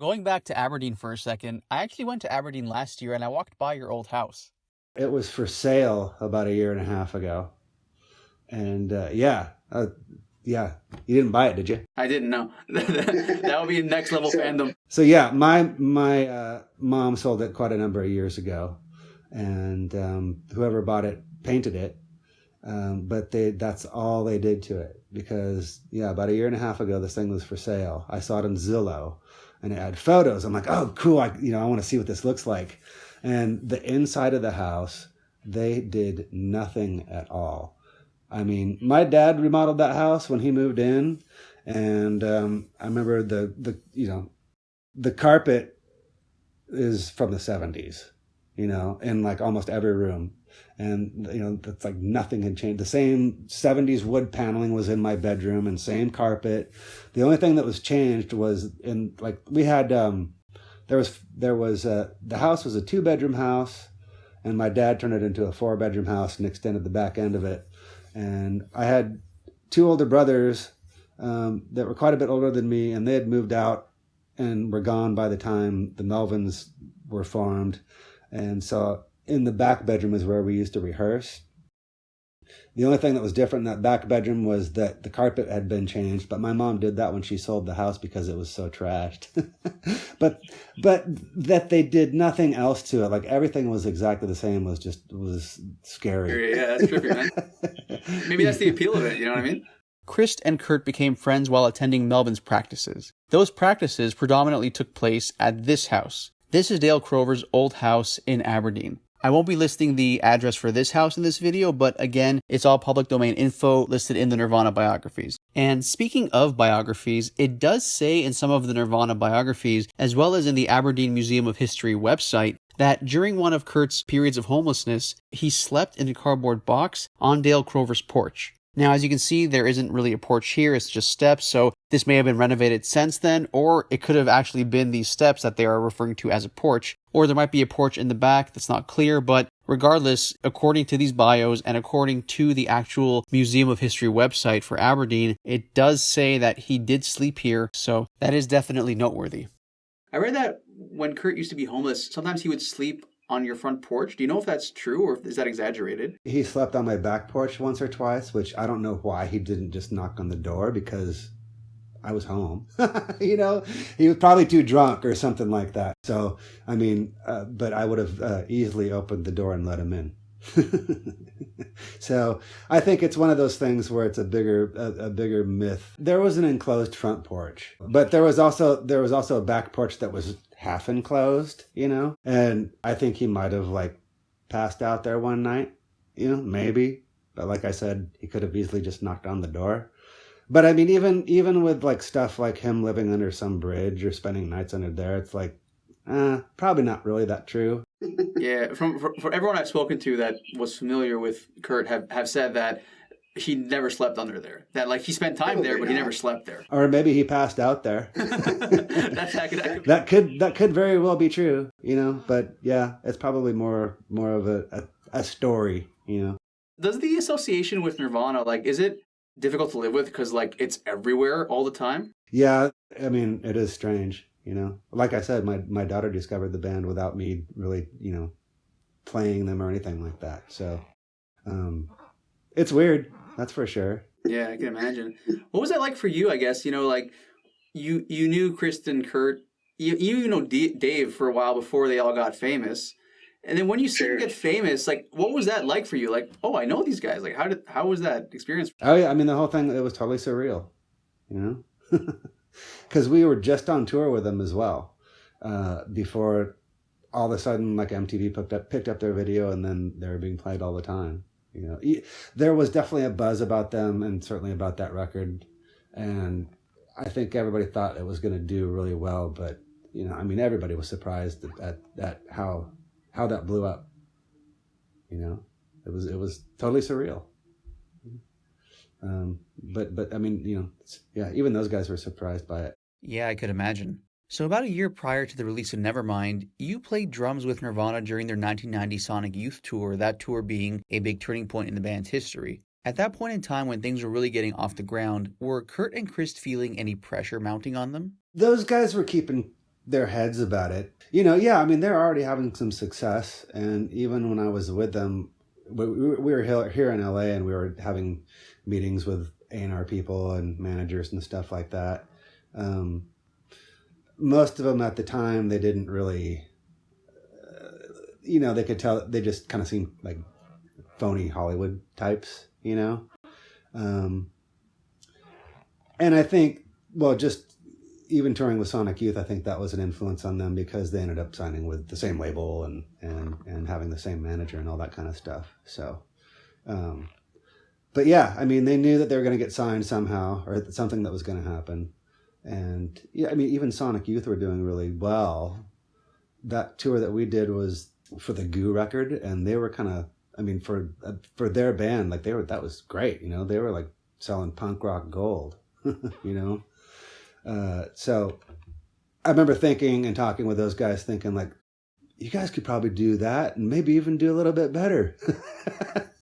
Going back to Aberdeen for a second, I actually went to Aberdeen last year and I walked by your old house. It was for sale about a year and a half ago. And yeah, you didn't buy it, did you? I didn't know. That would be next level fandom. So yeah, my mom sold it quite a number of years ago, and whoever bought it painted it, but that's all they did to it, because yeah, about a year and a half ago this thing was for sale. I saw it on Zillow, and it had photos. I'm like, oh cool, I want to see what this looks like. And the inside of the house, they did nothing at all. I mean, my dad remodeled that house when he moved in, and I remember the carpet is from the 70s, in like almost every room, and that's like nothing had changed. The same 70s wood paneling was in my bedroom, and same carpet. The only thing that was changed was we had the house was a 2-bedroom house, and my dad turned it into a 4-bedroom house and extended the back end of it. And I had 2 older brothers that were quite a bit older than me, and they had moved out and were gone by the time the Melvins were formed. And so in the back bedroom is where we used to rehearse. The only thing that was different in that back bedroom was that the carpet had been changed, but my mom did that when she sold the house because it was so trashed. but that they did nothing else to it. Like everything was exactly the same, was scary. Yeah, that's trippy, man. Maybe that's the appeal of it, you know what I mean? Chris and Kurt became friends while attending Melvin's practices. Those practices predominantly took place at this house. This is Dale Crover's old house in Aberdeen. I won't be listing the address for this house in this video, but again, it's all public domain info listed in the Nirvana biographies. And speaking of biographies, it does say in some of the Nirvana biographies, as well as in the Aberdeen Museum of History website, that during one of Kurt's periods of homelessness, he slept in a cardboard box on Dale Crover's porch. Now, as you can see, there isn't really a porch here, it's just steps, so this may have been renovated since then, or it could have actually been these steps that they are referring to as a porch, or there might be a porch in the back that's not clear, but regardless, according to these bios and according to the actual Museum of History website for Aberdeen, it does say that he did sleep here, so that is definitely noteworthy. I read that when Kurt used to be homeless, sometimes he would sleep on your front porch. Do you know if that's true or is that exaggerated? He slept on my back porch once or twice, which I don't know why he didn't just knock on the door, because I was home. He was probably too drunk or something like that. So, I mean, but I would have easily opened the door and let him in. So I think it's one of those things where it's a bigger myth. There was an enclosed front porch, but there was also a back porch that was half enclosed, and I think he might have passed out there one night, maybe. But like I said, he could have easily just knocked on the door. But I mean, even with stuff like him living under some bridge or spending nights under there, it's probably not really that true. Yeah, for everyone I've spoken to that was familiar with Kurt have said that he never slept under there. That he spent time there, but he never slept there. Or maybe he passed out there. That could very well be true, But yeah, it's probably more of a story, Does the association with Nirvana is it difficult to live with because it's everywhere all the time? Yeah, I mean it is strange. Like I said, my daughter discovered the band without me really, playing them or anything like that. So, it's weird. That's for sure. Yeah, I can imagine. What was that like for you? I guess you knew Chris and Kurt. You know Dave for a while before they all got famous, and then when you see them get famous, what was that like for you? Oh, I know these guys. How was that experience? Oh yeah, I mean the whole thing, it was totally surreal. Because we were just on tour with them as well, before all of a sudden MTV picked up their video, and then they were being played all the time. There was definitely a buzz about them, and certainly about that record, and I think everybody thought it was going to do really well. But everybody was surprised at how that blew up. It was totally surreal. But I mean, yeah, even those guys were surprised by it. Yeah, I could imagine. So about a year prior to the release of Nevermind, you played drums with Nirvana during their 1990 Sonic Youth tour, that tour being a big turning point in the band's history. At that point in time when things were really getting off the ground, were Kurt and Chris feeling any pressure mounting on them? Those guys were keeping their heads about it. You know, yeah, I mean, they're already having some success. And even when I was with them, we were here in LA, and we were having meetings with A&R people and managers and stuff like that. Most of them at the time, they didn't really, they could tell, they just kind of seemed like phony Hollywood types, and I think, well, just even touring with Sonic Youth, I think that was an influence on them, because they ended up signing with the same label and having the same manager and all that kind of stuff. So, but yeah, I mean, they knew that they were going to get signed somehow, or something that was going to happen. And yeah, I mean, even Sonic Youth were doing really well. That tour that we did was for the Goo record, and they were kind of, I mean, for their band, like that was great. They were like selling punk rock gold, So I remember thinking and talking with those guys, thinking like, you guys could probably do that and maybe even do a little bit better.